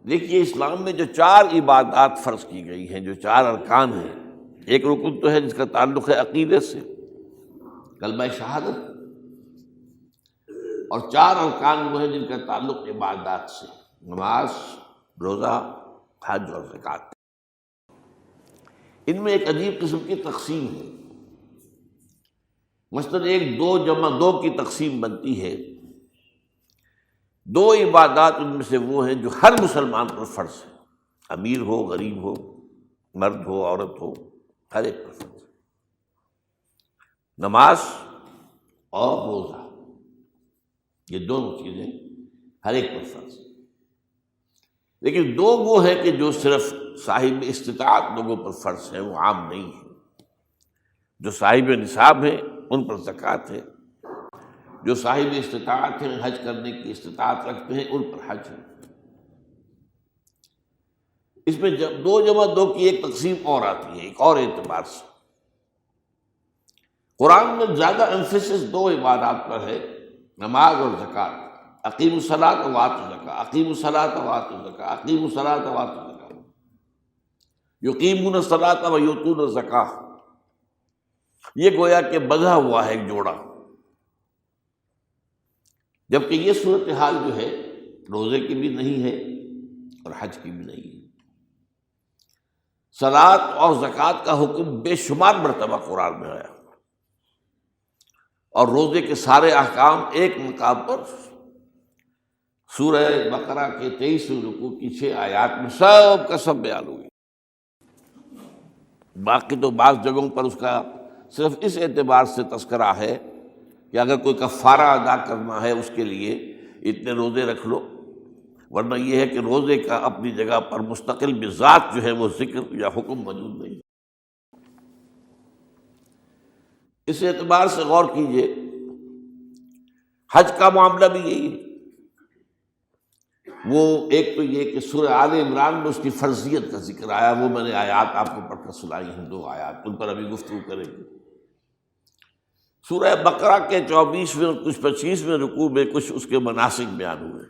دیکھیے اسلام میں جو 4 عبادات فرض کی گئی ہیں، جو 4 ارکان ہیں، ایک رکن تو ہے جس کا تعلق ہے عقیدے سے، کلمہ شہادت، اور 4 ارکان وہ ہیں جن کا تعلق عبادات سے، نماز، روزہ، حج اور زکوٰۃ۔ ان میں ایک عجیب قسم کی تقسیم ہے، مثلاً 1 2 جمع 2 کی تقسیم بنتی ہے۔ 2 عبادات ان میں سے وہ ہیں جو ہر مسلمان پر فرض ہے، امیر ہو، غریب ہو، مرد ہو، عورت ہو، ہر ایک پر فرض ہے، نماز اور روزہ، یہ دونوں چیزیں ہر ایک پر فرض ہیں۔ لیکن 2 وہ ہیں کہ جو صرف صاحب استطاعت لوگوں پر فرض ہیں، وہ عام نہیں ہیں۔ جو صاحب نصاب ہیں ان پر زکوٰۃ ہے، جو صاحب استطاعت ہیں، حج کرنے کی استطاعت رکھتے ہیں، ان پر حج ہے۔ اس میں 2 جمع 2 کی ایک تقسیم اور آتی ہے، ایک اور اعتبار سے۔ قرآن میں زیادہ ایمفیسس 2 عبادات پر ہے، نماز اور زکوٰۃ۔ اقیموا الصلاۃ وآتوا الزکاۃ، اقیموا الصلاۃ وآتوا الزکاۃ، اقیموا الصلاۃ وآتوا الزکاۃ، یقیمون الصلاۃ ویؤتون الزکاۃ۔ یہ گویا کہ بندھا ہوا ہے ایک جوڑا، جبکہ یہ صورتحال جو ہے روزے کی بھی نہیں ہے اور حج کی بھی نہیں ہے۔ صلاۃ اور زکوٰۃ کا حکم بے شمار مرتبہ قرآن میں آیا، اور روزے کے سارے احکام ایک مقام پر سورہ بقرہ کے 23ویں رکوع کی 6 آیات میں سب کا سب بیان ہوئی۔ باقی تو بعض جگہوں پر اس کا صرف اس اعتبار سے تذکرہ ہے کہ اگر کوئی کفارہ ادا کرنا ہے اس کے لیے اتنے روزے رکھ لو، ورنہ یہ ہے کہ روزے کا اپنی جگہ پر مستقل بذات جو ہے وہ ذکر یا حکم موجود نہیں۔ اس اعتبار سے غور کیجئے، حج کا معاملہ بھی یہی ہے۔ وہ ایک تو یہ کہ سورہ آل عمران میں اس کی فرضیت کا ذکر آیا، وہ میں نے آیات آپ کو پڑھ کر سنائی ہیں، 2 آیات، ان پر ابھی گفتگو کریں گے۔ سورہ بقرہ کے 24ویں اور کچھ 25ویں رکوع میں کچھ اس کے مناسک بیان ہوئے،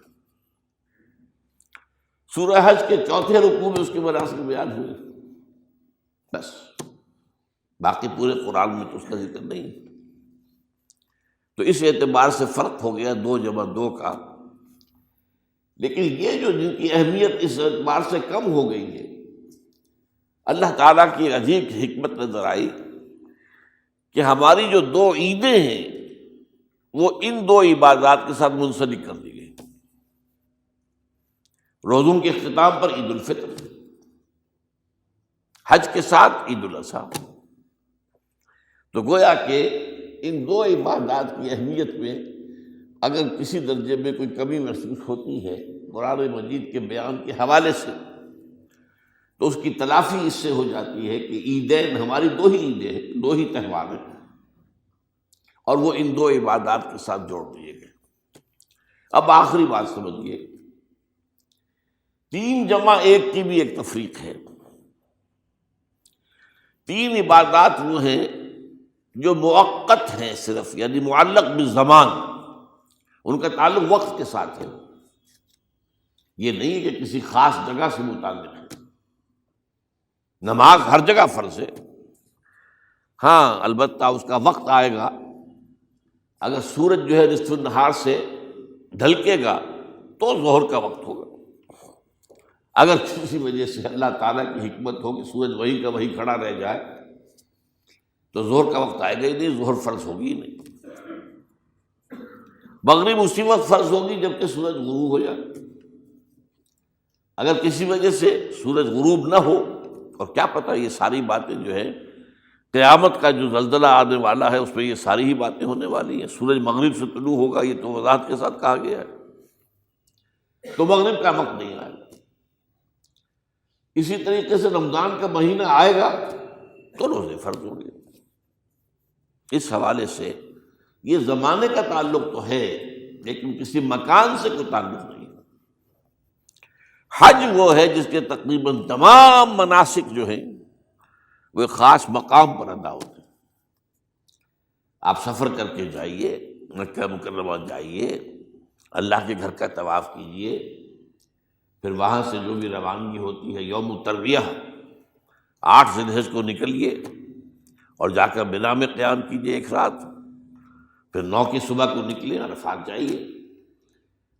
سورہ حج کے 4تھے رکوع میں اس کے مناسک بیان ہوئے، بس باقی پورے قرآن میں تو اس کا ذکر نہیں۔ تو اس اعتبار سے فرق ہو گیا 2 جمع 2 کا۔ لیکن یہ جو جن کی اہمیت اس اعتبار سے کم ہو گئی ہے، اللہ تعالیٰ کی ایک عجیب حکمت نظر آئی کہ ہماری جو 2 عیدیں ہیں وہ ان 2 عبادات کے ساتھ منسلک کر دی گئی۔ روزوں کے اختتام پر عید الفطر، حج کے ساتھ عید الاضحیٰ۔ تو گویا کہ ان 2 عبادات کی اہمیت میں اگر کسی درجے میں کوئی کمی محسوس ہوتی ہے قرآن مجید کے بیان کے حوالے سے، تو اس کی تلافی اس سے ہو جاتی ہے کہ عیدین ہماری 2 ہی عیدیں ہیں، 2 ہی تہوار ہیں، اور وہ ان 2 عبادات کے ساتھ جوڑ دیے گئے۔ اب آخری بات سمجھیے، 3 جمع 1 کی بھی ایک تفریق ہے۔ 3 عبادات وہ ہیں جو مؤقت ہیں صرف، یعنی معلق بالزمان، ان کا تعلق وقت کے ساتھ ہے، یہ نہیں ہے کہ کسی خاص جگہ سے متعلق ہے۔ نماز ہر جگہ فرض ہے، ہاں البتہ اس کا وقت آئے گا، اگر سورج جو ہے نصف النہار سے ڈھلکے گا تو ظہر کا وقت ہوگا، اگر کسی وجہ سے اللہ تعالیٰ کی حکمت ہو کہ سورج وہیں کا وہیں کھڑا رہ جائے تو ظہر کا وقت آئے گا ہی نہیں، ظہر فرض ہوگی ہی نہیں۔ مغرب اسی وقت فرض ہوگی جبکہ سورج غروب ہو جائے، اگر کسی وجہ سے سورج غروب نہ ہو، اور کیا پتہ یہ ساری باتیں جو ہے قیامت کا جو زلزلہ آنے والا ہے اس میں یہ ساری ہی باتیں ہونے والی ہیں، سورج مغرب سے طلوع ہوگا یہ تو وضاحت کے ساتھ کہا گیا ہے، تو مغرب کا وقت نہیں آئے گا۔ اسی طریقے سے رمضان کا مہینہ آئے گا تو روزے فرض ہوں گے۔ اس حوالے سے یہ زمانے کا تعلق تو ہے لیکن کسی مکان سے کوئی تعلق نہیں۔ حج وہ ہے جس کے تقریباً تمام مناسک جو ہیں وہ ایک خاص مقام پر ادا ہوتے ہیں۔ آپ سفر کر کے جائیے، مکہ مکرمہ جائیے، اللہ کے گھر کا طواف کیجیے، پھر وہاں سے جو بھی روانگی ہوتی ہے یوم الترویہ 8 ذی الحجہ کو نکلیے اور جا کر منا میں قیام کیجیے ایک رات، پھر 9 کی صبح کو نکلیں عرفات جائیے،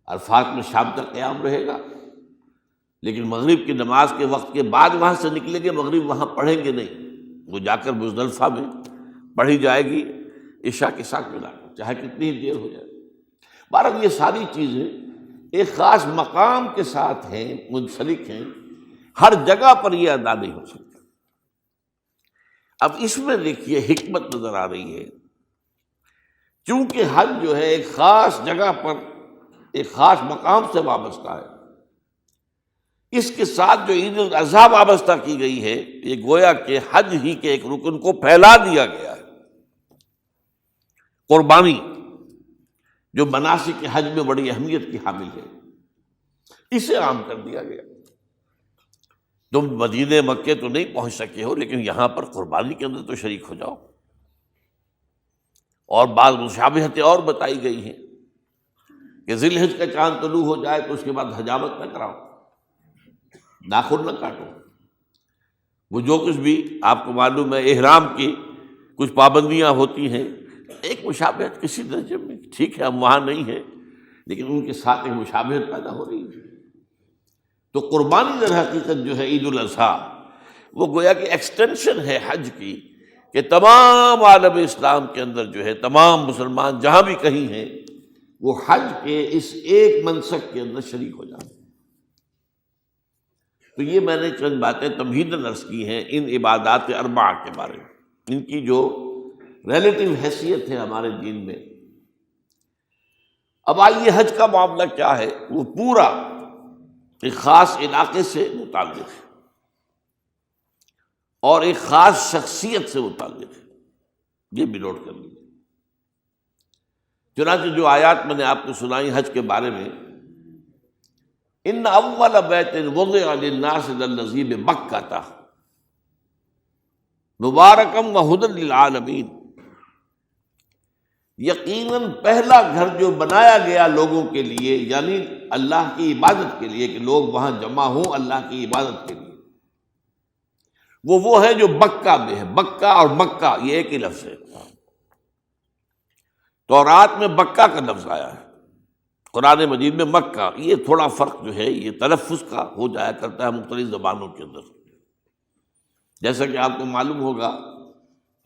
عرفات میں شام تک قیام رہے گا، لیکن مغرب کی نماز کے وقت کے بعد وہاں سے نکلیں گے، مغرب وہاں پڑھیں گے نہیں، وہ جا کر مزدلفہ میں پڑھی جائے گی عشاء کے ساتھ ملا کر، چاہے کتنی دیر ہو جائے۔ بہرحال یہ ساری چیزیں ایک خاص مقام کے ساتھ ہیں، منسلک ہیں، ہر جگہ پر یہ ادا نہیں ہو سکتا۔ اب اس میں دیکھیے حکمت نظر آ رہی ہے، چونکہ حج جو ہے ایک خاص جگہ پر ایک خاص مقام سے وابستہ ہے، اس کے ساتھ جو عید الاضحیٰ وابستہ کی گئی ہے، یہ گویا کہ حج ہی کے ایک رکن کو پھیلا دیا گیا ہے۔ قربانی جو مناسک حج میں بڑی اہمیت کی حامل ہے، اسے عام کر دیا گیا۔ تم مدینے مکے تو نہیں پہنچ سکے ہو، لیکن یہاں پر قربانی کے اندر تو شریک ہو جاؤ۔ اور بعض مشابہتیں اور بتائی گئی ہیں کہ ذی الحجہ کا چاند طلوع ہو جائے تو اس کے بعد حجامت نہ کراؤ، ناخن نہ کاٹو، وہ جو کچھ بھی آپ کو معلوم ہے احرام کی کچھ پابندیاں ہوتی ہیں، ایک مشابہت کسی درجے میں، ٹھیک ہے ہم وہاں نہیں ہیں لیکن ان کے ساتھ ایک مشابہت پیدا ہو رہی ہے۔ تو قربانی در حقیقت جو ہے عید الاضحیٰ، وہ گویا کہ ایکسٹینشن ہے حج کی، کہ تمام عالم اسلام کے اندر جو ہے تمام مسلمان جہاں بھی کہیں ہیں وہ حج کے اس ایک منسک کے اندر شریک ہو جائیں۔ تو یہ میں نے چند باتیں تمہیداً عرض کی ہیں ان عبادات اربعہ کے بارے میں، ان کی جو ریلیٹیو حیثیت ہے ہمارے دین میں۔ اب آئیے حج کا معاملہ کیا ہے، وہ پورا ایک خاص علاقے سے متعلق ہے اور ایک خاص شخصیت سے متعلق ہے، یہ بھی نوٹ کر لیجیے۔ چنانچہ جو آیات میں نے آپ کو سنائی حج کے بارے میں، ان اول بیت وضع للناس للذی ببکۃ مبارکا وہدی للعالمین، یقیناً پہلا گھر جو بنایا گیا لوگوں کے لیے، یعنی اللہ کی عبادت کے لیے، کہ لوگ وہاں جمع ہوں اللہ کی عبادت کے لیے، وہ ہے جو بکہ میں ہے۔ بکہ اور مکہ یہ ایک ہی لفظ ہے، تورات میں بکہ کا لفظ آیا ہے، قرآن مجید میں مکہ۔ یہ تھوڑا فرق جو ہے یہ تلفظ کا ہو جایا کرتا ہے مختلف زبانوں کے اندر، جیسا کہ آپ کو معلوم ہوگا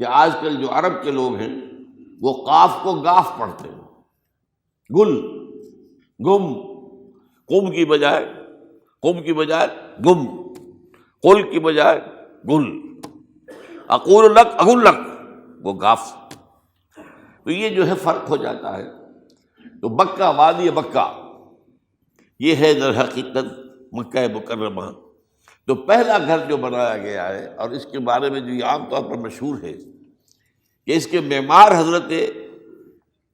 کہ آج کل جو عرب کے لوگ ہیں وہ قاف کو گاف پڑھتے ہیں، گل گم، قم کی بجائے گم، قل کی بجائے گل، اقول لک اقول لک، وہ گاف۔ تو یہ جو ہے فرق ہو جاتا ہے۔ تو بکہ، وادی بکہ، یہ ہے در حقیقت مکہ مکرمہ۔ تو پہلا گھر جو بنایا گیا ہے، اور اس کے بارے میں جو یہ عام طور پر مشہور ہے کہ اس کے معمار حضرت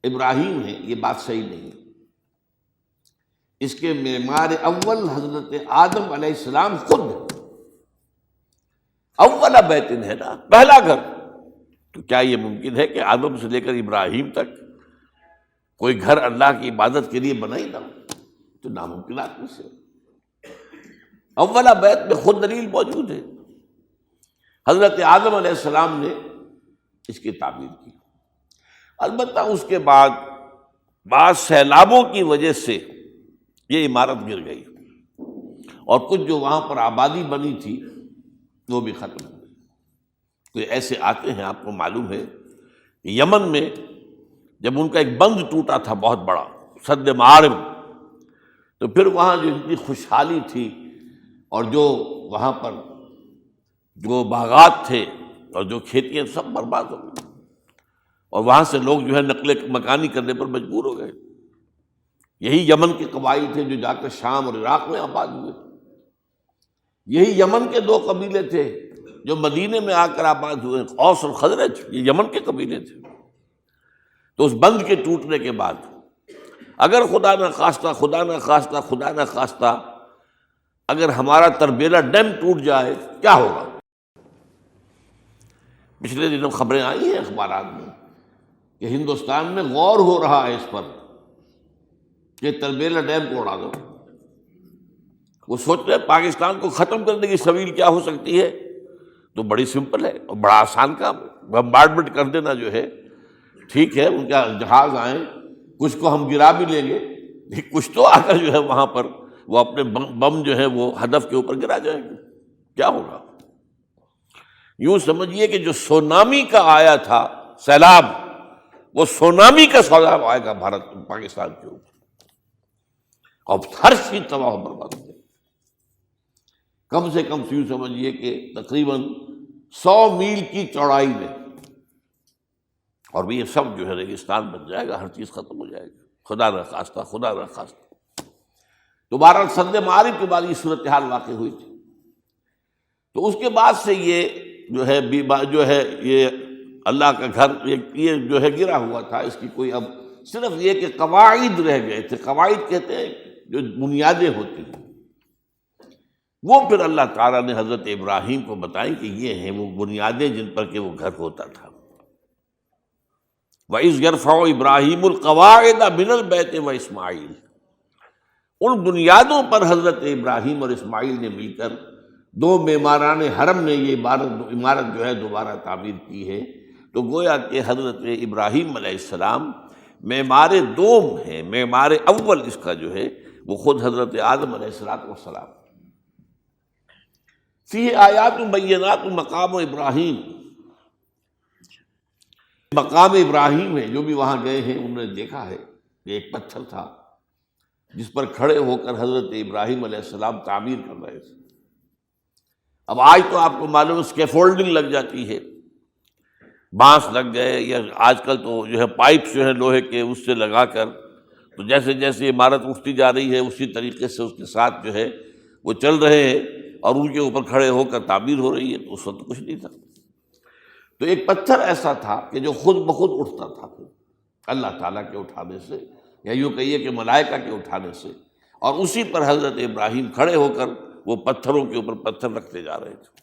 ابراہیم ہیں، یہ بات صحیح نہیں ہے۔ اس کے معمار اول حضرت آدم علیہ السلام خود ہیں۔ اول بیت ہے نا، پہلا گھر، تو کیا یہ ممکن ہے کہ آدم سے لے کر ابراہیم تک کوئی گھر اللہ کی عبادت کے لیے بنا ہی نہ ہو؟ تو ناممکنات میں سے اولا بیت میں خود دلیل موجود ہے۔ حضرت آدم علیہ السلام نے اس کی تعمیر کی، البتہ اس کے بعد بعض سیلابوں کی وجہ سے یہ عمارت گر گئی اور کچھ جو وہاں پر آبادی بنی تھی وہ بھی ختم ہو گئی۔ تو ایسے آتے ہیں، آپ کو معلوم ہے کہ یمن میں جب ان کا ایک بند ٹوٹا تھا بہت بڑا، سد معارم، تو پھر وہاں جو اتنی خوشحالی تھی اور جو وہاں پر جو باغات تھے اور جو کھیتیاں سب برباد ہو گئی، اور وہاں سے لوگ جو ہے نقل مکانی کرنے پر مجبور ہو گئے۔ یہی یمن کے قبائل تھے جو جا کر شام اور عراق میں آباد ہوئے، یہی یمن کے 2 قبیلے تھے جو مدینے میں آ کر آباد ہوئے، اوس اور خزرج، یہ یمن کے قبیلے تھے۔ تو اس بند کے ٹوٹنے کے بعد اگر خدا نہ خواستہ اگر ہمارا تربیلا ڈیم ٹوٹ جائے کیا ہوگا؟ پچھلے دنوں خبریں آئی ہیں اخبارات میں کہ ہندوستان میں غور ہو رہا ہے اس پر کہ تربیلا ڈیم کو اڑا دو۔ وہ سوچ رہے ہیں پاکستان کو ختم کرنے کی سبیل کیا ہو سکتی ہے، تو بڑی سمپل ہے اور بڑا آسان کام ہے، بمبارڈمنٹ کر دینا جو ہے، ٹھیک ہے ان کا جہاز آئیں، کچھ کو ہم گرا بھی لیں گے، لیکن کچھ تو آ کر جو ہے وہاں پر وہ اپنے بم جو ہے وہ ہدف کے اوپر گرا جائیں گے، کیا ہوگا؟ یوں سمجھیے کہ جو سونامی کا آیا تھا سیلاب، وہ سونامی کا سیلاب آئے گا بھارت پاکستان کے اوپر، اور ہر چیز تباہ و برباد ہو جائے گی۔ کم سے کم یوں سمجھیے کہ تقریباً 100 میل کی چوڑائی میں، اور یہ سب جو ہے ریگستان بن جائے گا، ہر چیز ختم ہو جائے گی، خدا نہ خواستہ، خدا نہ خواستہ۔ دوبارہ سد معارف کے بعد یہ صورتحال واقع ہوئی تھی، تو اس کے بعد سے یہ جو ہے یہ اللہ کا گھر یہ جو ہے گرا ہوا تھا، اس کی کوئی اب صرف یہ کہ قواعد رہ گئے تھے۔ قواعد کہتے ہیں جو بنیادیں ہوتی ہیں، وہ پھر اللہ تعالیٰ نے حضرت ابراہیم کو بتائیں کہ یہ ہیں وہ بنیادیں جن پر کہ وہ گھر ہوتا تھا۔ وَإِذْ يَرْفَعُ إِبْرَاهِيمُ الْقَوَاعِدَ مِنَ الْبَيْتِ وَإِسْمَاعِيلُ، ان بنیادوں پر حضرت ابراہیم اور اسماعیل نے مل کر دو معماران حرم نے یہ عمارت جو ہے دوبارہ تعمیر کی ہے۔ تو گویا کہ حضرت ابراہیم علیہ السلام معمار دوم ہیں، معمار اول اس کا جو ہے وہ خود حضرت آدم علیہ السلام۔ فیہ آیات بینات مقام ابراہیم، مقام ابراہیم ہے، جو بھی وہاں گئے ہیں انہوں نے دیکھا ہے کہ ایک پتھر تھا جس پر کھڑے ہو کر حضرت ابراہیم علیہ السلام تعمیر کر رہے تھے۔ اب آج تو آپ کو معلوم اسکیفولڈنگ لگ جاتی ہے، بانس لگ گئے، یا آج کل تو جو ہے پائپس جو ہے لوہے کے اس سے لگا کر، تو جیسے جیسے عمارت اٹھتی جا رہی ہے اسی طریقے سے اس کے ساتھ جو ہے وہ چل رہے ہیں اور ان کے اوپر کھڑے ہو کر تعمیر ہو رہی ہے۔ تو اس وقت کچھ نہیں تھا، تو ایک پتھر ایسا تھا کہ جو خود بخود اٹھتا تھا اللہ تعالیٰ کے اٹھانے سے، یا یوں کہیے کہ ملائکہ کے اٹھانے سے، اور اسی پر حضرت ابراہیم کھڑے ہو کر وہ پتھروں کے اوپر پتھر رکھتے جا رہے تھے،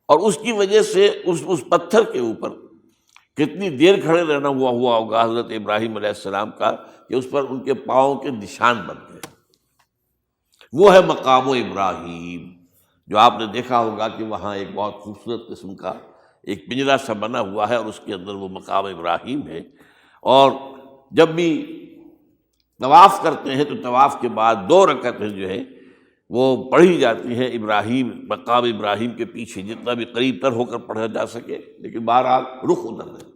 اور اس کی وجہ سے اس پتھر کے اوپر کتنی دیر کھڑے رہنا ہوا ہوگا حضرت ابراہیم علیہ السلام کا کہ اس پر ان کے پاؤں کے نشان بن گئے۔ وہ ہے مقام ابراہیم، جو آپ نے دیکھا ہوگا کہ وہاں ایک بہت خوبصورت قسم کا ایک پنجرا سا بنا ہوا ہے، اور اس کے اندر وہ مقام ابراہیم ہے۔ اور جب بھی طواف کرتے ہیں تو طواف کے بعد 2 رکعتیں جو ہے وہ پڑھی جاتی ہیں ابراہیم، مقام ابراہیم کے پیچھے، جتنا بھی قریب تر ہو کر پڑھا جا سکے، لیکن بہرحال رخ ادھر ہے۔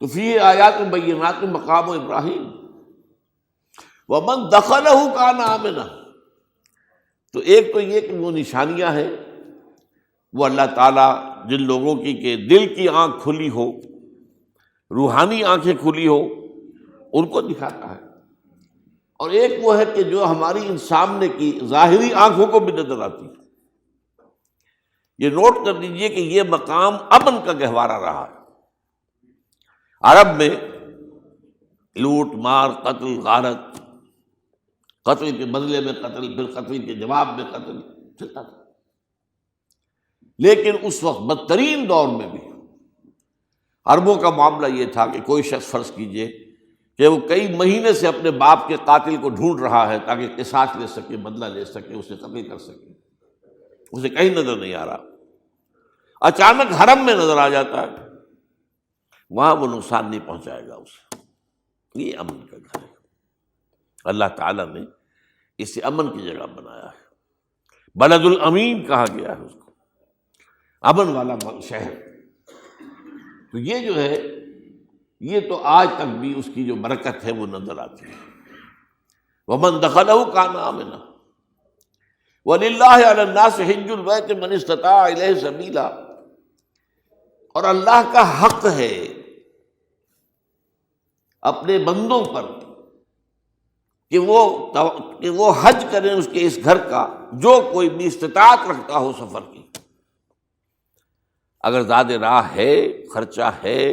تو فیہ آیات بینات مقام ابراہیم ومن دخلہ کان آمنا۔ تو ایک تو یہ کہ وہ نشانیاں ہیں، وہ اللہ تعالیٰ جن لوگوں کی کہ دل کی آنکھ کھلی ہو، روحانی آنکھیں کھلی ہو، ان کو دکھاتا ہے، اور ایک وہ ہے کہ جو ہماری ان سامنے کی ظاہری آنکھوں کو بھی نظر آتی ہے۔ یہ نوٹ کر لیجئے کہ یہ مقام امن کا گہوارہ رہا ہے۔ عرب میں لوٹ مار، قتل غارت، قتل کے بدلے میں قتل، پھر قتل کے جواب میں قتل چلتا تھا، لیکن اس وقت بدترین دور میں بھی عربوں کا معاملہ یہ تھا کہ کوئی شخص فرض کیجئے کہ وہ کئی مہینے سے اپنے باپ کے قاتل کو ڈھونڈ رہا ہے تاکہ قصاص لے سکے، بدلہ لے سکے، اسے قتل کر سکے، اسے کہیں نظر نہیں آ رہا، اچانک حرم میں نظر آ جاتا ہے، وہاں وہ نقصان نہیں پہنچائے گا اسے۔ یہ امن کا گھر ہے، اللہ تعالیٰ نے اسے امن کی جگہ بنایا ہے، بلد الامین کہا گیا ہے اس کو، امن والا شہر۔ تو یہ جو ہے یہ تو آج تک بھی اس کی جو برکت ہے وہ نظر آتی ہے۔ وَمَن دَخَلَهُ كَانَ آمِنًا وَلِلَّهِ عَلَى النَّاسِ حِجُّ الْبَيْتِ مَنِ اسْتَطَاعَ إِلَيْهِ سَبِيلًا، اور اللہ کا حق ہے اپنے بندوں پر کہ وہ حج کریں اس کے اس گھر کا، جو کوئی بھی استطاعت رکھتا ہو سفر کی۔ اگر زاد راہ ہے، خرچہ ہے،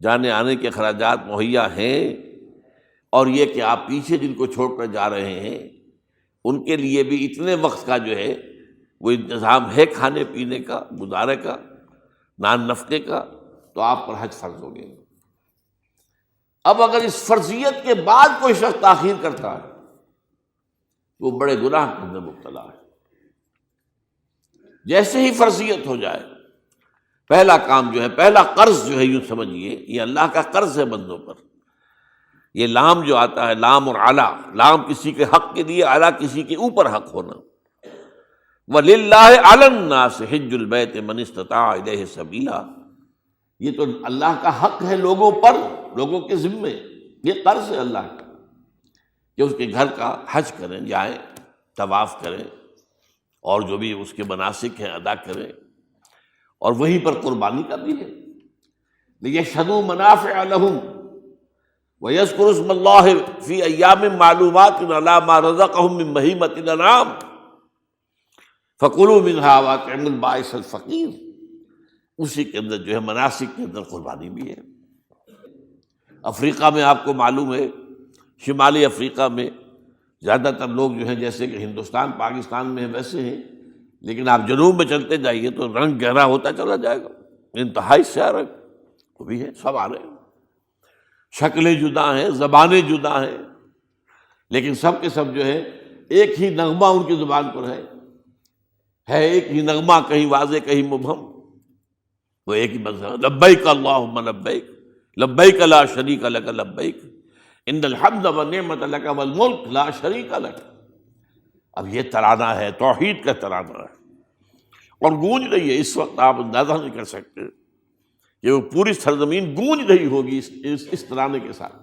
جانے آنے کے اخراجات مہیا ہیں، اور یہ کہ آپ پیچھے جن کو چھوڑ کر جا رہے ہیں ان کے لیے بھی اتنے وقت کا جو ہے وہ انتظام ہے، کھانے پینے کا، گزارے کا، نان نفقے کا، تو آپ پر حج فرض ہو گئے۔ اب اگر اس فرضیت کے بعد کوئی شخص تاخیر کرتا ہے وہ بڑے گناہ کے اندر مبتلا ہے۔ جیسے ہی فرضیت ہو جائے، پہلا کام جو ہے، پہلا قرض جو ہے، یوں سمجھیے یہ اللہ کا قرض ہے بندوں پر۔ یہ لام جو آتا ہے، لام اور اعلیٰ، لام کسی کے حق کے لیے، اعلیٰ کسی کے اوپر حق ہونا۔ وَلِلَّهِ عَلَى النَّاسِ حِجُّ الْبَيْتِ مَنِ اسْتَطَاعَ إِلَيْهِ سَبِيلًا، یہ تو اللہ کا حق ہے لوگوں پر، لوگوں کے ذمے، یہ قرض ہے اللہ کا کہ اس کے گھر کا حج کریں، جائیں، طواف کریں، اور جو بھی اس کے مناسک ہیں ادا کریں، اور وہیں پر قربانی کا بھی ہے۔ لِيَشْهَدُوا مَنَافِعَ لَهُمْ وَيَذْكُرُوا اسْمَ اللَّهِ فِي أَيَّامٍ مَّعْلُومَاتٍ عَلَىٰ مَا رَزَقَهُم مِّن بَهِيمَةِ الْأَنْعَامِ فَكُلُوا مِنْهَا وَأَطْعِمُوا الْبَائِسَ الْفَقِيرَ، اسی کے اندر جو ہے مناسک کے اندر قربانی بھی ہے۔ افریقہ میں آپ کو معلوم ہے، شمالی افریقہ میں زیادہ تر لوگ جو ہیں جیسے کہ ہندوستان پاکستان میں ویسے ہیں، لیکن آپ جنوب میں چلتے جائیے تو رنگ گہرا ہوتا چلا جائے گا، انتہائی سیاہ رنگ وہ بھی ہے، سب آ رہے ہیں، شکلیں جدا ہیں، زبانیں جدا ہیں، لیکن سب کے سب جو ہے ایک ہی نغمہ ان کی زبان پر ہے ایک ہی نغمہ، کہیں واضح کہیں مبہم، وہ ایک ہی مذہب، لبیک اللہم لبیک، لبیک لا شریک لک لبیک، ان الحمد والنعمت لک والملک لا شریک لک۔ اب یہ ترانہ ہے، توحید کا ترانہ ہے، اور گونج رہی ہے اس وقت، آپ اندازہ نہیں کر سکتے کہ وہ پوری سرزمین گونج رہی ہوگی اس ترانے کے ساتھ،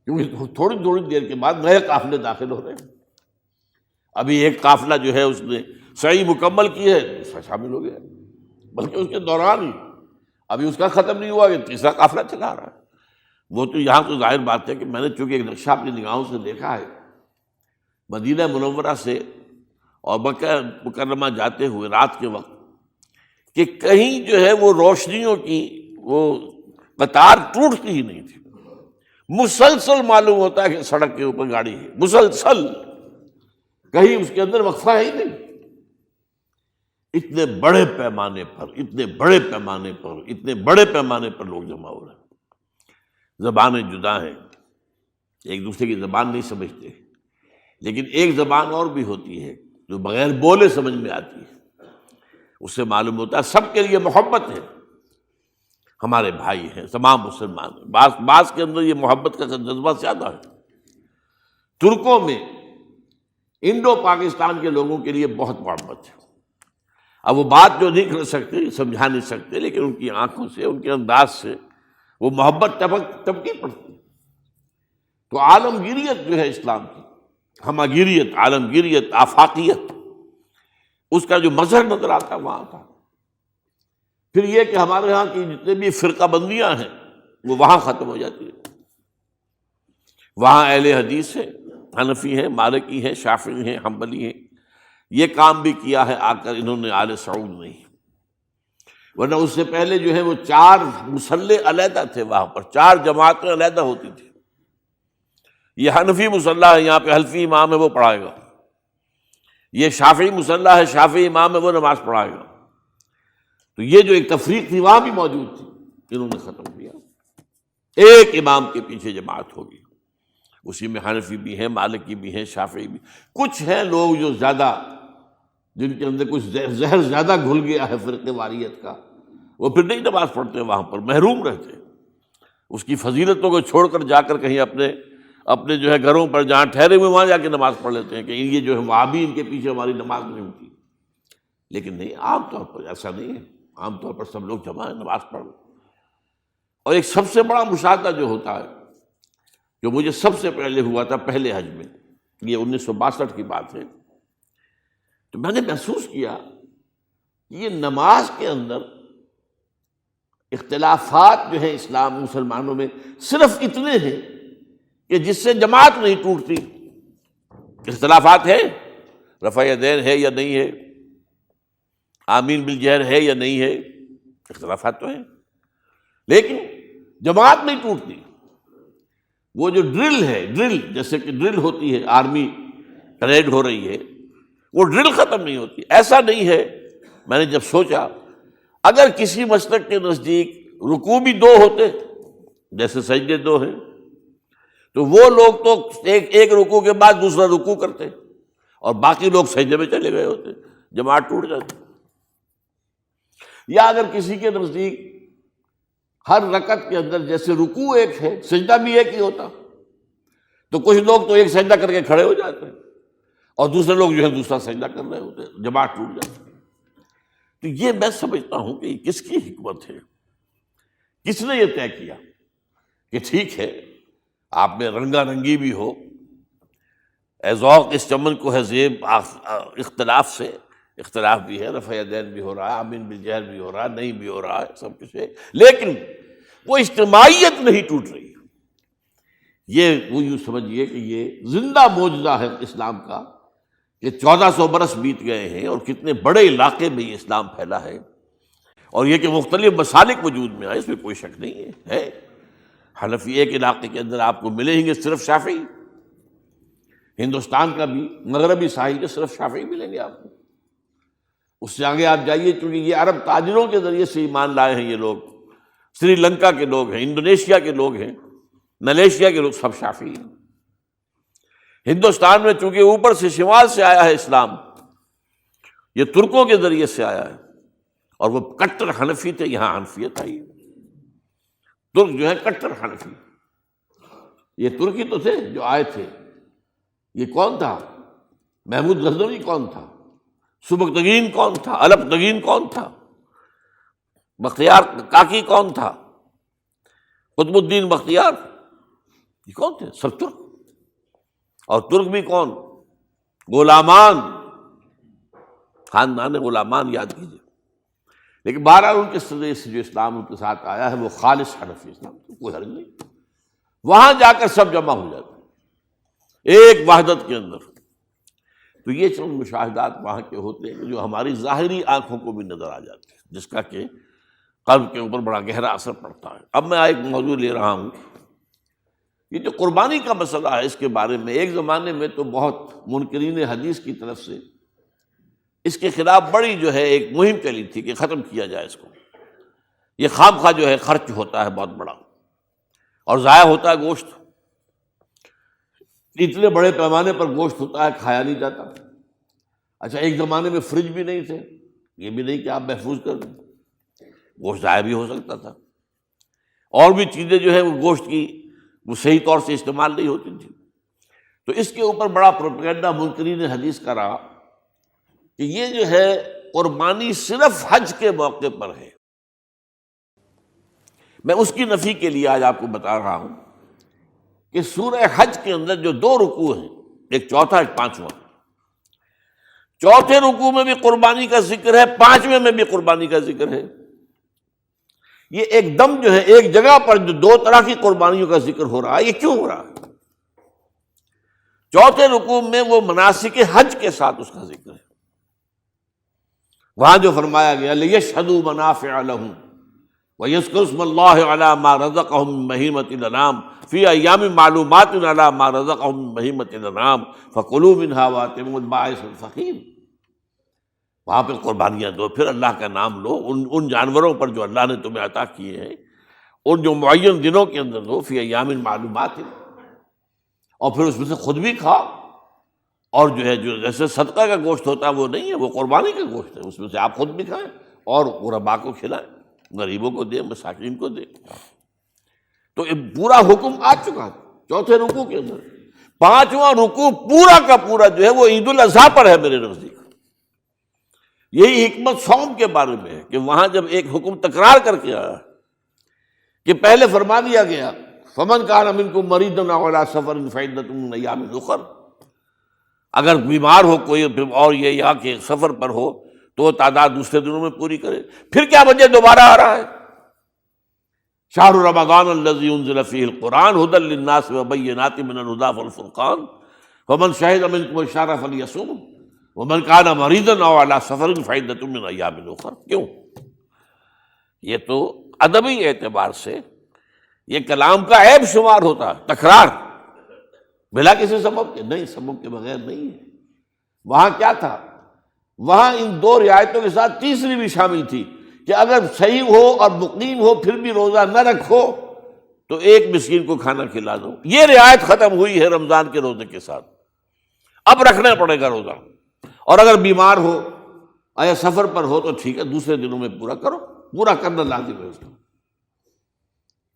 کیونکہ تھوڑی تھوڑی دیر کے بعد نئے قافلے داخل ہو رہے ہیں۔ ابھی ایک قافلہ جو ہے اس نے سعی مکمل کی ہے، دوسرا شامل ہو گیا، بلکہ اس کے دوران ہی ابھی اس کا ختم نہیں ہوا کہ تیسرا قافلہ چلا رہا ہے۔ وہ تو یہاں تو ظاہر بات ہے کہ میں نے چونکہ ایک نقشہ اپنی نگاہوں سے دیکھا ہے مدینہ منورہ سے اور مکہ مکرمہ جاتے ہوئے رات کے وقت، کہ کہیں جو ہے وہ روشنیوں کی وہ قطار ٹوٹتی ہی نہیں تھی، مسلسل معلوم ہوتا ہے کہ سڑک کے اوپر گاڑی ہے، مسلسل، کہیں اس کے اندر وقفہ ہی نہیں۔ اتنے بڑے پیمانے پر، اتنے بڑے پیمانے پر، اتنے بڑے پیمانے پر لوگ جمع ہو رہے ہیں۔ زبانیں جدا ہیں، ایک دوسرے کی زبان نہیں سمجھتے، لیکن ایک زبان اور بھی ہوتی ہے جو بغیر بولے سمجھ میں آتی ہے، اس سے معلوم ہوتا ہے سب کے لیے محبت ہے، ہمارے بھائی ہیں، تمام مسلمان ہیں۔ بعض کے اندر یہ محبت کا جذبہ زیادہ ہے۔ ترکوں میں انڈو پاکستان کے لوگوں کے لیے بہت محبت ہے۔ اب وہ بات جو نہیں کر سکتے، سمجھا نہیں سکتے، لیکن ان کی آنکھوں سے، ان کے انداز سے وہ محبت ٹپکی پڑتی۔ تو عالمگیریت جو ہے اسلام کی، ہمگیریت، عالمگیریت، آفاقیت، اس کا جو مظہر نظر آتا ہے وہاں تھا۔ پھر یہ کہ ہمارے ہاں کی جتنے بھی فرقہ بندیاں ہیں وہ وہاں ختم ہو جاتی ہیں۔ وہاں اہل حدیث ہیں، حنفی ہیں، مالکی ہیں، شافعی ہیں، حنبلی ہیں۔ یہ کام بھی کیا ہے آ کر انہوں نے آل سعود نہیں، ورنہ اس سے پہلے جو ہے وہ 4 مصلے علیحدہ تھے، وہاں پر 4 جماعتیں علیحدہ ہوتی تھی۔ یہ حنفی مصلی ہے، یہاں پہ حنفی امام ہے وہ پڑھائے گا، یہ شافعی مصلی ہے، شافعی امام ہے وہ نماز پڑھائے گا۔ تو یہ جو ایک تفریق تھی وہاں بھی موجود تھی، انہوں نے ختم کیا، ایک امام کے پیچھے جماعت ہوگی، اسی میں حنفی بھی ہیں، مالکی بھی ہیں، شافعی بھی۔ کچھ ہیں لوگ جو زیادہ، جن کے اندر کچھ زہر زیادہ گھل گیا ہے فرقے واریت کا، وہ پھر نہیں نماز پڑھتے، وہاں پر محروم رہتے، اس کی فضیلتوں کو چھوڑ کر جا کر کہیں اپنے جو ہے گھروں پر جہاں ٹھہرے ہوئے وہاں جا کے نماز پڑھ لیتے ہیں کہ یہ جو ہے وہابی ان کے پیچھے ہماری نماز نہیں ہوتی۔ لیکن نہیں، عام طور پر ایسا نہیں ہے، عام طور پر سب لوگ جمع ہیں، نماز پڑھ۔ اور ایک سب سے بڑا مشاہدہ جو ہوتا ہے، جو مجھے سب سے پہلے ہوا تھا پہلے حج میں، یہ 1962 کی بات ہے، تو میں نے محسوس کیا کہ یہ نماز کے اندر اختلافات جو ہیں اسلام مسلمانوں میں صرف اتنے ہیں کہ جس سے جماعت نہیں ٹوٹتی۔ اختلافات ہے، رفع یدین ہے یا نہیں ہے، آمین بالجہر ہے یا نہیں ہے، اختلافات تو ہیں، لیکن جماعت نہیں ٹوٹتی۔ وہ جو ڈرل ہے، ڈرل جیسے کہ ڈرل ہوتی ہے، آرمی پریڈ ہو رہی ہے، وہ ڈرل ختم نہیں ہوتی۔ ایسا نہیں ہے، میں نے جب سوچا اگر کسی مسلک کے نزدیک رکوع بھی 2 ہوتے، جیسے سجدے 2 ہیں، تو وہ لوگ تو ایک رکوع کے بعد دوسرا رکوع کرتے اور باقی لوگ سجدے میں چلے گئے ہوتے، جماعت ٹوٹ جاتی۔ یا اگر کسی کے نزدیک ہر رکعت کے اندر جیسے رکوع ایک ہے سجدہ بھی ایک ہی ہوتا، تو کچھ لوگ تو ایک سجدہ کر کے کھڑے ہو جاتے ہیں اور دوسرے لوگ جو ہے دوسرا سجدہ کر رہے ہوتے ہیں، جماعت ٹوٹ جاتی۔ تو یہ میں سمجھتا ہوں کہ کس کی حکمت ہے، کس نے یہ طے کیا کہ ٹھیک ہے آپ میں رنگا رنگی بھی ہو، اے ذوق اس چمن کو ہے زیب، اختلاف سے اختلاف بھی ہے، رفع یدین بھی ہو رہا ہے، آمین بالجہر بھی ہو رہا ہے، نہیں بھی ہو رہا ہے، سب کچھ ہے، لیکن وہ اجتماعیت نہیں ٹوٹ رہی۔ یہ وہ یوں سمجھیے کہ یہ زندہ معجزہ ہے اسلام کا کہ 1400 برس بیت گئے ہیں اور کتنے بڑے علاقے میں یہ اسلام پھیلا ہے، اور یہ کہ مختلف مسالک وجود میں آئے، اس میں کوئی شک نہیں ہے۔ حنفی ایک علاقے کے اندر آپ کو ملیں گے صرف شافعی، ہندوستان کا بھی مغربی ساحل کے صرف شافعی ملیں گے آپ کو۔ اس سے آگے آپ جائیے، چونکہ یہ عرب تاجروں کے ذریعے سے ایمان لائے ہیں یہ لوگ، سری لنکا کے لوگ ہیں، انڈونیشیا کے لوگ ہیں، ملیشیا کے لوگ، سب شافعی ہیں۔ ہندوستان میں چونکہ اوپر سے شمال سے آیا ہے اسلام، یہ ترکوں کے ذریعے سے آیا ہے اور وہ کٹر حنفی تھے، یہاں حنفیت آئی۔ ترک جو ہے کٹر حنفی، یہ ترکی تو تھے جو آئے تھے۔ یہ کون تھا؟ محمود غزنوی کون تھا؟ سبکتگین کون تھا؟ الپتگین کون تھا؟ بختیار کاکی کون تھا؟ قطب الدین بختیار، یہ کون تھے؟ سب ترک۔ اور ترک بھی کون؟ غلامان، خاندان غلامان یاد کیجیے۔ لیکن بہرحال ان کے ذریعے سے جو اسلام ان کے ساتھ آیا ہے وہ خالص حنفی اسلام، کوئی حرج نہیں، وہاں جا کر سب جمع ہو جاتے ہیں ایک وحدت کے اندر۔ تو یہ چند مشاہدات وہاں کے ہوتے ہیں جو ہماری ظاہری آنکھوں کو بھی نظر آ جاتے ہیں، جس کا کہ قلب کے اوپر بڑا گہرا اثر پڑتا ہے۔ اب میں ایک موضوع لے رہا ہوں، یہ جو قربانی کا مسئلہ ہے، اس کے بارے میں ایک زمانے میں تو بہت منکرین حدیث کی طرف سے اس کے خلاف بڑی جو ہے ایک مہم چلی تھی کہ ختم کیا جائے اس کو، یہ خام خواہ جو ہے خرچ ہوتا ہے بہت بڑا اور ضائع ہوتا ہے گوشت، اتنے بڑے پیمانے پر گوشت ہوتا ہے کھایا نہیں جاتا۔ اچھا ایک زمانے میں فریج بھی نہیں تھے، یہ بھی نہیں کہ آپ محفوظ کر دیں، گوشت ضائع بھی ہو سکتا تھا، اور بھی چیزیں جو ہے وہ گوشت کی وہ صحیح طور سے استعمال نہیں ہوتی تھی۔ تو اس کے اوپر بڑا پروپیگنڈا منکرین حدیث کا رہا کہ یہ جو ہے قربانی صرف حج کے موقع پر ہے۔ میں اس کی نفی کے لیے آج آپ کو بتا رہا ہوں کہ سورہ حج کے اندر جو 2 رکوع ہیں، ایک چوتھا ایک پانچواں، چوتھے رکوع میں بھی قربانی کا ذکر ہے، پانچویں میں بھی قربانی کا ذکر ہے۔ یہ ایک دم جو ہے ایک جگہ پر جو 2 طرح کی قربانیوں کا ذکر ہو رہا ہے، یہ کیوں ہو رہا ہے؟ چوتھے رکوع میں وہ مناسک حج کے ساتھ اس کا ذکر ہے، وہاں جو فرمایا گیا لِيَشْهَدُوا مَنَافِعَ لَهُمْ وَيَذْكُرُوا اسْمَ اللَّهِ عَلَىٰ مَا رَزَقَهُم مِّن بَهِيمَةِ الْأَنْعَامِ فِي أَيَّامٍ مَّعْلُومَاتٍ عَلَىٰ مَا رَزَقَهُم مِّن بَهِيمَةِ الْأَنْعَامِ فَكُلُوا مِنْهَا وَأَطْعِمُوا الْبَائِسَ الْفَقِيرَ۔ وہاں پہ قربانیاں دو، پھر اللہ کا نام لو، ان جانوروں پر جو اللہ نے تمہیں عطا کیے ہیں، ان جو معین دنوں کے اندر دو، فی ایام معلومات، اور پھر اس میں سے خود بھی کھاؤ، اور جو ہے جو جیسے صدقہ کا گوشت ہوتا ہے وہ نہیں ہے، وہ قربانی کا گوشت ہے، اس میں سے آپ خود بھی کھائیں اور غرباء کو کھلائیں، غریبوں کو دیں، مساکین کو دیں۔ تو یہ پورا حکم آ چکا چوتھے رکوع کے اندر۔ پانچواں رکوع پورا کا پورا جو ہے وہ عید الاضحیٰ پر ہے میرے نزدیک۔ یہی حکمت صوم کے بارے میں ہے کہ وہاں جب ایک حکم تکرار کر کے آیا کہ پہلے فرما دیا گیا فمن کان منکم مریضا او علی سفر فعدۃ من ایام اخر، اگر بیمار ہو کوئی اور یہ یا کہ سفر پر ہو تو وہ تعداد دوسرے دنوں میں پوری کرے۔ پھر کیا وجہ دوبارہ آ رہا ہے؟ شہر رمضان الذی انزل فیہ القرآن ھدی للناس وبینات من الھدی والفرقان فمن شہد منکم الشہر فلیصم ومن کان مریضا او علی سفر فعدۃ من ایام اخر۔ کیوں؟ یہ تو ادبی اعتبار سے یہ کلام کا عیب شمار ہوتا ہے، تکرار بلا کسی سبب کے، نہیں سبب کے بغیر نہیں ہے۔ وہاں کیا تھا؟ وہاں ان 2 رعایتوں کے ساتھ تیسری بھی شامل تھی کہ اگر صحیح ہو اور مقیم ہو پھر بھی روزہ نہ رکھو تو ایک مسکین کو کھانا کھلا دو. یہ رعایت ختم ہوئی ہے رمضان کے روزے کے ساتھ. اب رکھنا پڑے گا روزہ، اور اگر بیمار ہو یا سفر پر ہو تو ٹھیک ہے، دوسرے دنوں میں پورا کرو، پورا کرنا لازم ہے اس کو.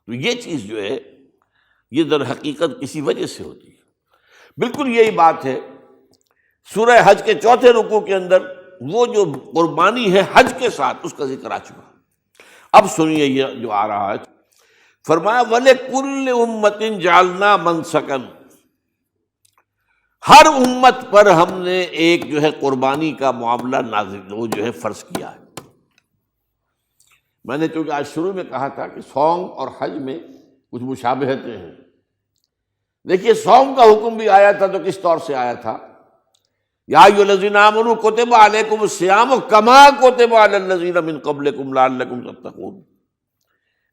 تو یہ چیز جو ہے یہ در حقیقت کسی وجہ سے ہوتی ہے. بالکل یہی بات ہے سورہ حج کے چوتھے رکوع کے اندر، وہ جو قربانی ہے حج کے ساتھ اس کا ذکر آ چکا. اب سنیے یہ جو آ رہا ہے، فرمایا وَلِكُلِّ أُمَّةٍ جَعَلْنَا مَنْسَكًا، ہر امت پر ہم نے ایک جو ہے قربانی کا معاملہ نازل، وہ جو ہے فرض کیا ہے. میں نے چونکہ آج شروع میں کہا تھا کہ صوم اور حج میں کچھ مشابہتیں ہیں. دیکھیے صوم کا حکم بھی آیا تھا تو کس طور سے آیا تھا؟ یا ایھا الذین آمنوا کتب علیکم الصیام کما کتب علی الذین من قبلکم لعلکم تتقون،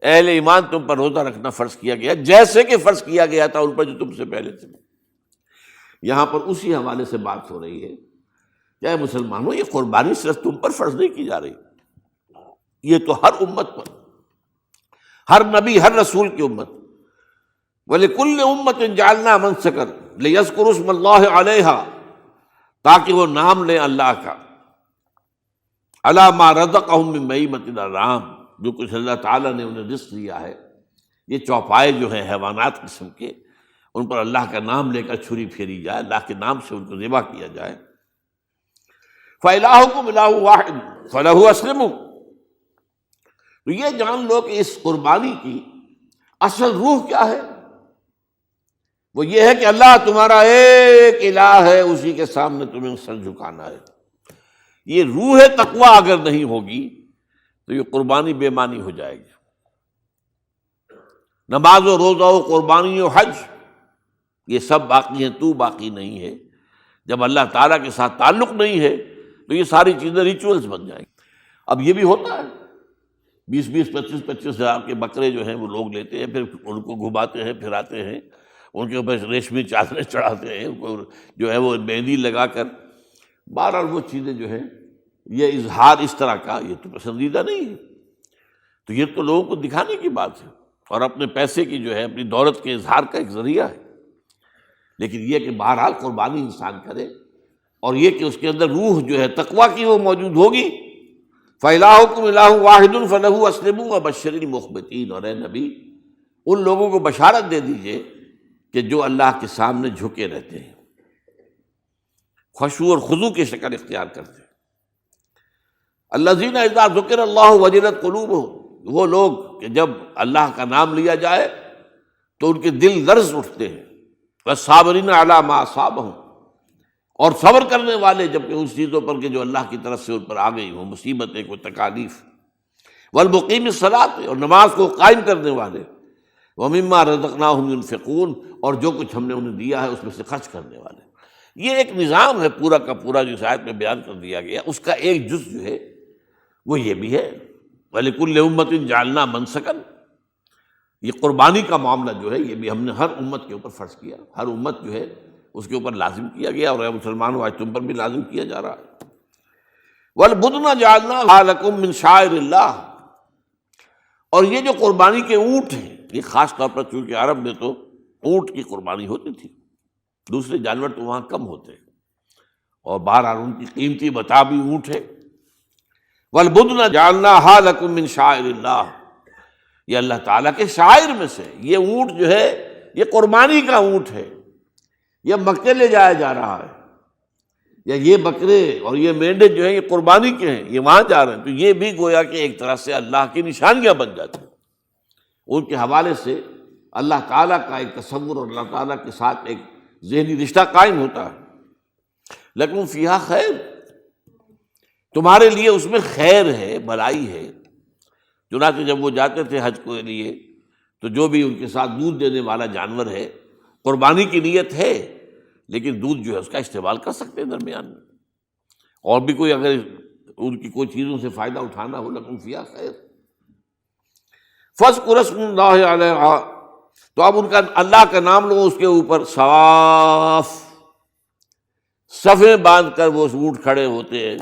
اہل ایمان تم پر روزہ رکھنا فرض کیا گیا جیسے کہ فرض کیا گیا تھا ان پر جو تم سے پہلے تھے. یہاں پر اسی حوالے سے بات ہو رہی ہے کہ اے مسلمانوں، یہ قربانی صرف تم پر فرض نہیں کی جا رہی، یہ تو ہر امت پر، ہر نبی ہر رسول کی امت. وَلِكُلِّ أُمَّةٍ جَعَلْنَا مَنْسَكًا لِيَذْكُرُوا اسْمَ اللَّهِ عَلَيْهَا، تاکہ وہ نام لیں اللہ کا، عَلَىٰ مَا رَزَقَهُم مِّن بَهِیمَةِ الْأَنْعَامِ، جو کچھ اللہ تعالیٰ نے انہیں رزق دیا ہے. یہ چوپائے جو ہیں حیوانات قسم کے، ان پر اللہ کا نام لے کر چھری پھیری جائے، اللہ کے نام سے ان کو ذبح کیا جائے. فَإِلَٰهُكُمْ إِلَٰهٌ وَاحِدٌ فَلَهُ أَسْلِمُوا. تو یہ جان لو کہ اس قربانی کی اصل روح کیا ہے؟ وہ یہ ہے کہ اللہ تمہارا ایک الہ ہے، اسی کے سامنے تمہیں سر جھکانا ہے. یہ روح تقویٰ اگر نہیں ہوگی تو یہ قربانی بے معنی ہو جائے گی. نماز و روزہ و قربانی و حج یہ سب باقی ہیں، تو باقی نہیں ہے. جب اللہ تعالیٰ کے ساتھ تعلق نہیں ہے تو یہ ساری چیزیں ریچولز بن جائیں گی. اب یہ بھی ہوتا ہے 20-20 25-25 ہزار کے بکرے جو ہیں وہ لوگ لیتے ہیں، پھر ان کو گھماتے ہیں پھراتے ہیں، ان کے اوپر ریشمی چادریں چڑھاتے ہیں، ان کو جو ہے وہ مہندی لگا کر. بہرحال وہ چیزیں جو ہیں یہ اظہار اس طرح کا یہ تو پسندیدہ نہیں ہے. تو یہ تو لوگوں کو دکھانے کی بات ہے اور اپنے پیسے کی جو ہے اپنی دولت کے اظہار کا ایک ذریعہ ہے. لیکن یہ کہ بہرحال قربانی انسان کرے اور یہ کہ اس کے اندر روح جو ہے تقویٰ کی وہ موجود ہوگی. فَإِلَٰهُكُمْ إِلَٰهٌ وَاحِدٌ فَلَهُ أَسْلِمُوا وَبَشِّرِ الْمُخْبِتِينَ. اور اے نبی ان لوگوں کو بشارت دے دیجئے کہ جو اللہ کے سامنے جھکے رہتے ہیں، خشوع اور خضوع کی شکل اختیار کرتے ہیں. الذین اذا ذکر اللہ وجلت قلوبہم، وہ لوگ کہ جب اللہ کا نام لیا جائے تو ان کے دل لرز اٹھتے ہیں. والصابرین علی ما اصابہم، اور صبر کرنے والے جبکہ اس چیزوں پر کہ جو اللہ کی طرف سے ان پر آ گئی ہوں، مصیبتیں کوئی تکالیف. والمقیم الصلاۃ، اور نماز کو قائم کرنے والے. ومما رزقناہم ينفقون، اور جو کچھ ہم نے انہیں دیا ہے اس میں سے خرچ کرنے والے. یہ ایک نظام ہے پورا کا پورا جو اس آیت میں بیان کر دیا گیا. اس کا ایک جز جو ہے وہ یہ بھی ہے وَلِكُلِّ أُمَّةٍ جَعَلْنَا مَنْسَكًا. یہ قربانی کا معاملہ جو ہے یہ بھی ہم نے ہر امت کے اوپر فرض کیا، ہر امت جو ہے اس کے اوپر لازم کیا گیا، اور اے مسلمانوں آج تم پر بھی لازم کیا جا رہا ہے. وَالْبُدْنَ جَعَلْنَاهَا لَكُم مِّن شَعَائِرِ اللَّهِ. اور یہ جو قربانی کے اونٹ ہیں، یہ خاص طور پر چونکہ عرب میں تو اونٹ کی قربانی ہوتی تھی، دوسرے جانور تو وہاں کم ہوتے ہیں، اور بہرحال ان کی قیمتی متاع بھی اونٹ ہے. وَالْبُدْنَ جَعَلْنَاهَا لَكُم مِّن شَعَائِرِ اللَّهِ، یہ اللہ تعالیٰ کے شعائر میں سے. یہ اونٹ جو ہے یہ قربانی کا اونٹ ہے، یہ مکے لے جایا جا رہا ہے، یا یہ بکرے اور یہ مینڈے جو ہیں یہ قربانی کے ہیں، یہ وہاں جا رہے ہیں. تو یہ بھی گویا کہ ایک طرح سے اللہ کی نشانیاں بن جاتی ہیں. ان کے حوالے سے اللہ تعالیٰ کا ایک تصور اور اللہ تعالیٰ کے ساتھ ایک ذہنی رشتہ قائم ہوتا ہے. لیکن فیہا خیر، تمہارے لیے اس میں خیر ہے، بھلائی ہے. چنانچہ جب وہ جاتے تھے حج کے لیے تو جو بھی ان کے ساتھ دودھ دینے والا جانور ہے، قربانی کی نیت ہے لیکن دودھ جو ہے اس کا استعمال کر سکتے ہیں درمیان میں، اور بھی کوئی اگر ان کی کوئی چیزوں سے فائدہ اٹھانا ہو. لکم فیہا خیر. فاذکروا اسم اللہ علیہا، تو اب ان کا اللہ کا نام لو اس کے اوپر. صاف صفیں باندھ کر وہ اونٹ کھڑے ہوتے ہیں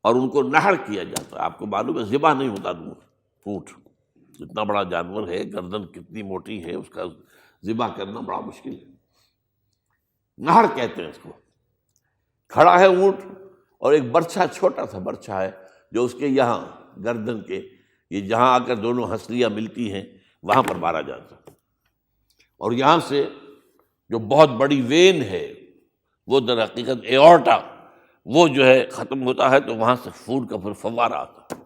اور ان کو نحر کیا جاتا ہے. آپ کو معلوم ہے ذبح نہیں ہوتا اونٹ، اتنا بڑا جانور ہے، گردن کتنی موٹی ہے، اس کا ذبح کرنا بڑا مشکل ہے۔ نہر کہتے ہیں اس کو۔ کھڑا ہے اونٹ اور ایک برچھا، چھوٹا سا برچھا ہے جو اس کے یہاں گردن کے، یہ جہاں آ کر دونوں ہنسلیاں ملتی ہیں وہاں پر مارا جاتا ہے، اور یہاں سے جو بہت بڑی وین ہے وہ در حقیقت ایورٹا، وہ جو ہے ختم ہوتا ہے، تو وہاں سے خون کا پھر فوارہ آتا ہے،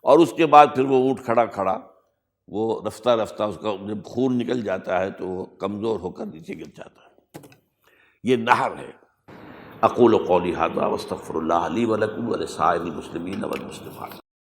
اور اس کے بعد پھر وہ اونٹ کھڑا کھڑا وہ رفتہ رفتہ اس کا جب خون نکل جاتا ہے تو وہ کمزور ہو کر نیچے گر جاتا ہے۔ یہ نہر ہے۔ اقول قولی ھذا واستغفر اللہ لی ولکم ولسائر المسلمین والمسلمات۔